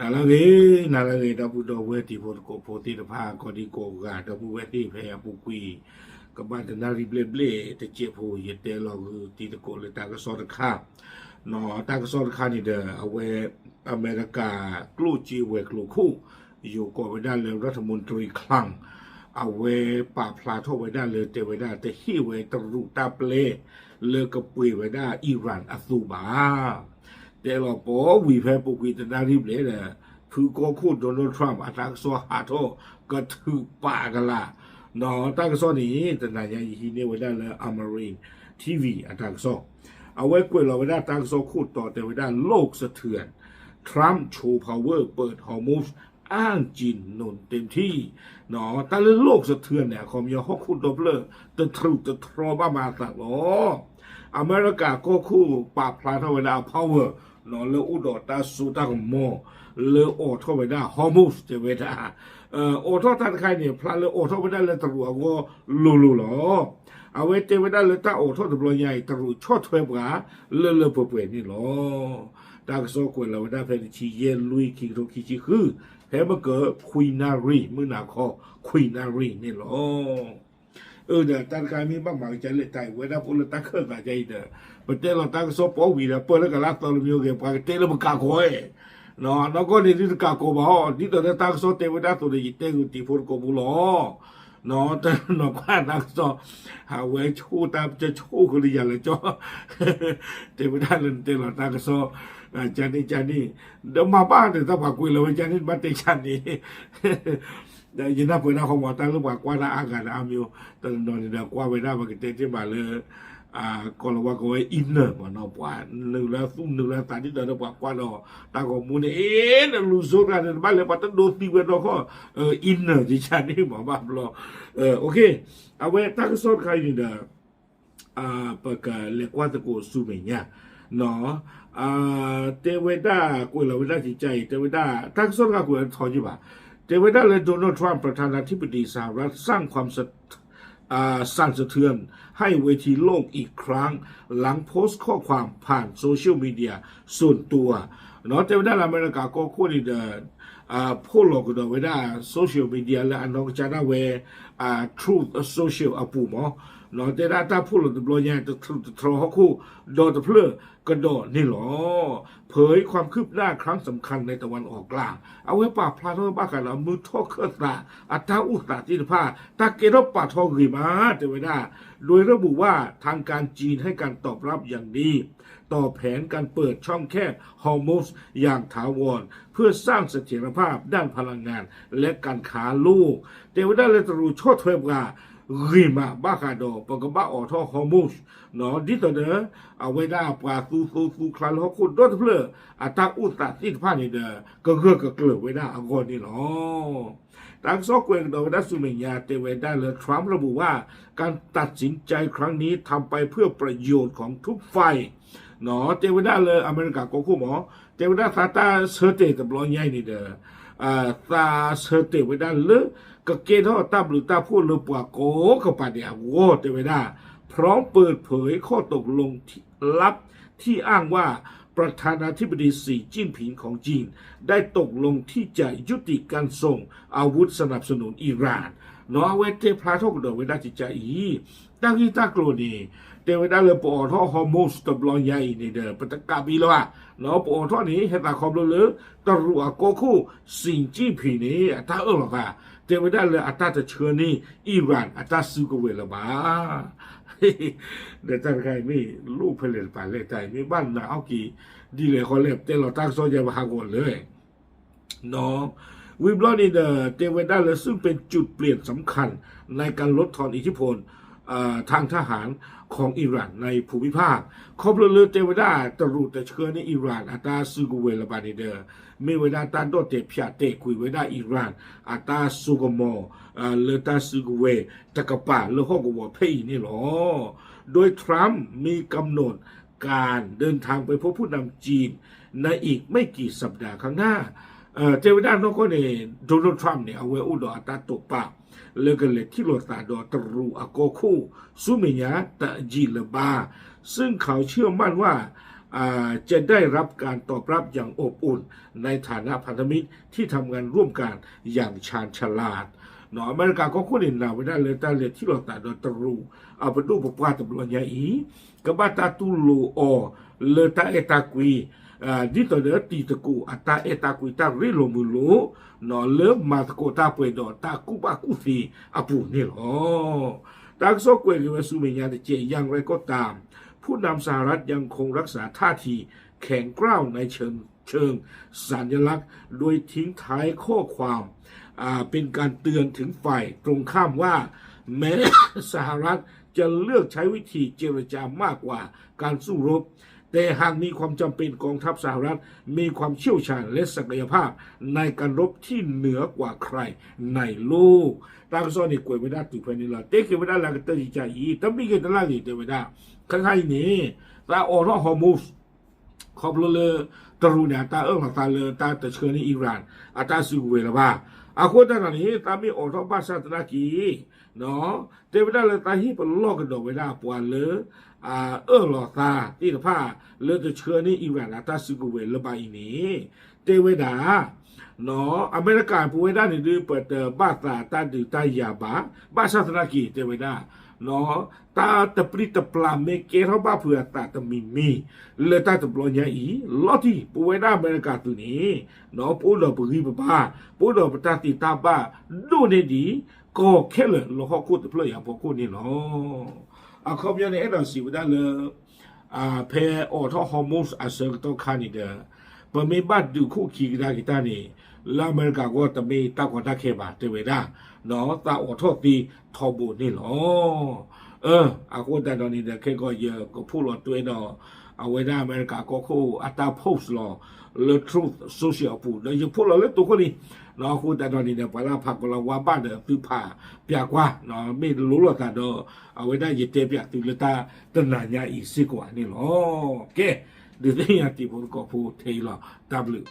nalage da bu do weti for ti da pha ko di ko ga da bu weti phe bu kwi ka ba da ri ble te che pho ye te lo ti da ko le ta ka so da kha no ta ka so da kha ni da awe อเมริกากลูจีเวกลูคู่อยู่ก่อไว้ได้เลยรัฐมนตรีคลังเอาเวป่าพลาโทไว้ได้เลยเตไว้ได้แต่ฮีเวตรุตาเปลเลกระปุยไว้ได้อิหร่านอัสูบาแต่เราปอวีแพ้ปุกีแต่นารีบเลยนะคือก็คูดโดนัลด์ทรัมป์อัตราสวหาโทก็ถือป่ากันละเนาะตั้งโซนี้แต่นายฮีเนี่ยไว้ได้เลยอเมรินทีวีอัตราโซเอาไว้กล้วยเราไว้ได้ตั้งโซคูดต่อแต่ไว้ได้โลกสะเทือนทรัมป์โชว์พาวเวอร์เปิดฮอร์โมนอ้างจีนหนุนเต็มที่เนาะแต่เรื่องโลกสะเทือนเนี่ยคอมยอฮอกคุณดอปเลอร์จะทรูจะทรอบ้ามาสักหรออเมริกาก็คู่ปราบพลาทวดาพาวเวอร์เนาะเลออุดอตาสุตาของโมเลอโอทวดาฮอร์โมนเจเวดาโอทอทันใครเนี่ยพลาเลอโอทวดาเลตรัวก็ลูหรอเอาไว้เจเวดาเลตาโอทอตบลอยใหญ่ตรูชอดเทวกาเลเปื่อยนี่หรอตากโซกวนเราได้เพลชีเยนลุยคิโรคิชิคือแพ้มาเกิดคุยนารีมือหนาคอคุยนารีนี่หรอเดี๋ยวตากายมีบ้างบางใจเลยใจเวลาพวกเราตาเครื่องกับใจเด้อประเทศเราตากโซปอวีแล้วเปิดแล้วก็รักตอนเรามีโอกาสไปเตะแล้วมันกาโกยเนาะแล้วก็นี่ที่กาโกบ่ที่ตอนนั้นตากโซเตเวลาตัวเดียเตะกุฏิพุทธโกบุลเนาะแต่เนาะว่าตากโซหาไว้ชูตามจะชูคืออย่างไรจ้อเตเวลาเล่นเตะเราตากโซจานี่เดี๋ยวมาบ้านเดี๋ยวต้องมาคุยเลยว่าจานี่บ้านเตชันนี่แต่ยินดีเปิดหน้าของหมอตั้งหรือเปล่ากว่าหน้าอากาศอามิวตอนนอนเดี๋ยวกว่าไปหน้ามากินเตที่มาเลยก็เราว่าก็ไว้อินเนอร์มันเอากว่าหนึ่งแล้วซุ่มหนึ่งแล้วตาที่เดินกว่าเราตาของมูนี่นั่นลูซูกันบ้านเลยปัตตานโดตีเวรก็อินเนอร์ที่ฉันนี่หมอบ้านเราโอเคเอาไว้ตั้งโซนใครอยู่เด้อปากกาเรียกว่าตะโกซูเมียเนาะเทวดากุยเราไม่ได้จิตใจเทวดาทั้งส่วนกับกุยทอจิบะเทวดาและโดนัลด์ทรัมป์ประธานาธิบดีสหรัฐสร้างความสั่นสะเทือนให้เวทีโลกอีกครั้งหลังโพสต์ข้อความผ่านโซเชียลมีเดียส่วนตัวเนาะเทวดาอเมริกาก็ควรจะพูดหลอกกันไว้ได้โซเชียลมีเดียและอันนั้นจะน่าเวtruth social อปูหมอเนาะแต่ถ้าพูดหลอกตัวใหญ่จะทรอคู่โดนตัวเพลือกระโดดนี่หรอเผยความคืบหน้าครั้งสำคัญในตะวันออกกลางเอาไว้ป่าพลาโนบ้ากันแล้วมือทอเคตาอัตราอุตสาหจิตภาตาเกรบป่าทองรีมาเทวดาโดยระบุว่าทางการจีนให้การตอบรับอย่างดีต่อแผนการเปิดช่องแคบฮอร์โมนอย่างถาวรเพื่อสร้างเสถียรภาพด้านพลังงานและการค้าลูกเทวดาเลตรูชดเทวการิมาบ้าคาโดปกบ้าออทอฮอร์โมนเนาะดิตัวเด้อเอาไว้ได้ปลาซูคลาลฮอกคุณดอทเพลออัตราอุตสาหจิตภาพนี่เด้อก็เกลือไว้ได้อากอนนี่เนาะทางซอกเวงโดยดัสุเมียเตเวดาเลยทรัมป์ระบุว่าการตัดสินใจครั้งนี้ทำไปเพื่อประโยชน์ของทุกฝ่ายเนาะเตเวดาเลยอเมริกาก็คู่หมอเตเวดาซาตาเซอร์เตกับลอยใหญ่นี่เด้อตาเซอร์เตเวดาเลยก็เกณฑ์เขาตาหรือตาพูดหรือปากโกกับปาเดียโวเตเวดาพร้อมเปิดเผยข้อตกลงลับที่อ้างว่าประธานาธิบดีสีจิ้นผิงของจีนได้ตกลงที่จะยุติการส่งอาวุธสนับสนุนอิหร่านเนาะเวทพลาทกเดเวดาจิใจอีตั้งที่ตากโลนีเดเวดาเลยปอท่อฮอร์โมนสตบลอยใหญ่นี่เด้อปตกาบีแล้วเนาะปอท่อนี้เฮตาคอมเลยตรัวโกคู่สิงจิ้นผิงนี่ถ้าหรอกค่ะเดเวดาเลยอัตราจะเชิญนี่อิหร่านอัตราซื้อกเวลบ้าเดี๋ยวท่านใครมีลูกเพลินป่าเลยใจมีบ้านหนาวกี่ดีเลยคนเล็บเต้เราตั้งโซยามาหากนเลยน้องวิบลอนี่เตเวดาเลยซึ่งเป็นจุดเปลี่ยนสำคัญในการลดทอนอิทธิพลทางทหารของอิหร่านในภูมิภาคครบเลยเตเวดาตรูแต่เชื้อในอิหร่านอัตราซูกเวลบานีเดอมีเวลาตาโดเตพิอาเตคุยไว้ได้อิหร่านอัตราซูกโมเลตาซูกเวตะกปะเลฮอกวอเพย์นี่หรอโดยทรัมป์มีกำหนดการเดินทางไปพบผู้นำจีนในอีกไม่กี่สัปดาห์ข้างหน้าเทวดาโนก็เนี่ยโดนัลด์ทรัมป์เนี่ยเอาไว้อุดอัตราตกปะเลือกเลยที่โลตาดอตรูอโกคู่ซุเมียตะจีลบาซึ่งเขาเชื่อมั่นว่า จะได้รับการตอบรับอย่างอบอุ่นในฐานะพันธมิตรที่ทำงานร่วมกันอย่างชาญฉลาดเนาะอเมริกาก็คนเห็นหนาไม่ได้เลยแต่เลยที่เราตัดโดยตรูเอาไปดูประวัติตำรวจใหญ่ก็บ้าตาตุลูอเลตาเอตากุยdi to de ti te ku ata eta ku ta ri lo mu lo no le ma ko ta pwe do ta ku ba ku si apu ni lo ta so kwe ke su me nya deเจอย่างไรก็ตามผู้นำสหรัฐยังคงรักษาท่าทีแข็งกร้าวในเชิงสัญลักษณ์โดยทิ้งท้ายข้อความเป็นการเตือนถึงฝ่ายตรงข้ามว่าแม้สหรัฐจะเลือกใช้วิธีเจรจามากกว่าการสู้รบแต่หากมีความจำเป็นกองทัพสหรัฐมีความเชี่ยวชาญและศักยภาพในการรบที่เหนือกว่าใครในโลกตากซอนี่กวยไม่ได้ตุกเพนิลาเต็กไม่ได้ลากเตจิใจอีตั้มมีกันตลาดนี่เตไม่ได้ข้างๆนี่ตาออร์ฮอร์มูสขอบเลยตรูเนี่ยตาหลักตาเลยตาตะเชิญในอิหร่านอาตาซิเวลาบ้าอาโคตานี่ตามีออร์บาซาตนากีเนาะเตไม่ได้เลยตาฮีเป็นลอกกันดอกไม่ได้ปวนเลยหลอตาที่ตะผ้าเลือดเชื้อนี่อิหร่านอาตาซิเวลาบ้าอีนี่เตเวดาเนาะอเมริกาผู้เวดานี่ดูเปิดบ้าตาตาดูตายาบ้าซาตนากีเตเวดาเนาะตาตะปริตะปลาเมเกเขาบ้าเผื่อตาตะมีเลตาตะปลอยาอีลอที่ผู้เวดาอเมริกาตัวนี้เนาะผู้ดอกปุริบบ้าผู้ดอกปตาติตาบ้าดูเนดีก็แค่เลยเราเขาพูดแต่เพื่ออย่างพวกคุณนี่เนาะเขาเพียงในเราสิวได้เลยเพอออทอฮอร์โมนอาเซอร์ต้องคานิเดอร์ปะเมบัดดูคู่ขีกกิตานี่แล้วอเมริกาก็ตะเมตากว่าตาเคบาเตเวดาเนาะตาออทอตีทอบูนี่เนาะอากูแต่ตอนนี้เด็กแค่ก็เยอะก็พูดหลอดตัวเนาะเอาไว้ได้อเมริกาก็คู่อัตราโพสต์หรอเลือดทรูธโซเชียลพูดแล้วยังพูดเราเล่นตัวคนนี้เนาะคู่แต่ตอนนี้เนี่ยพอเราพักเราว่าบ้านเดือดคือผ่าเปียกว่าเนาะไม่รู้หรอกแต่เนาะเอาไว้ได้ยึดเตะเปียกตุลตาตนานยาอีกสิกว่านี่หรอโอเคเดี๋ยวนี้ที่ผมก็พูดเทล่ะ W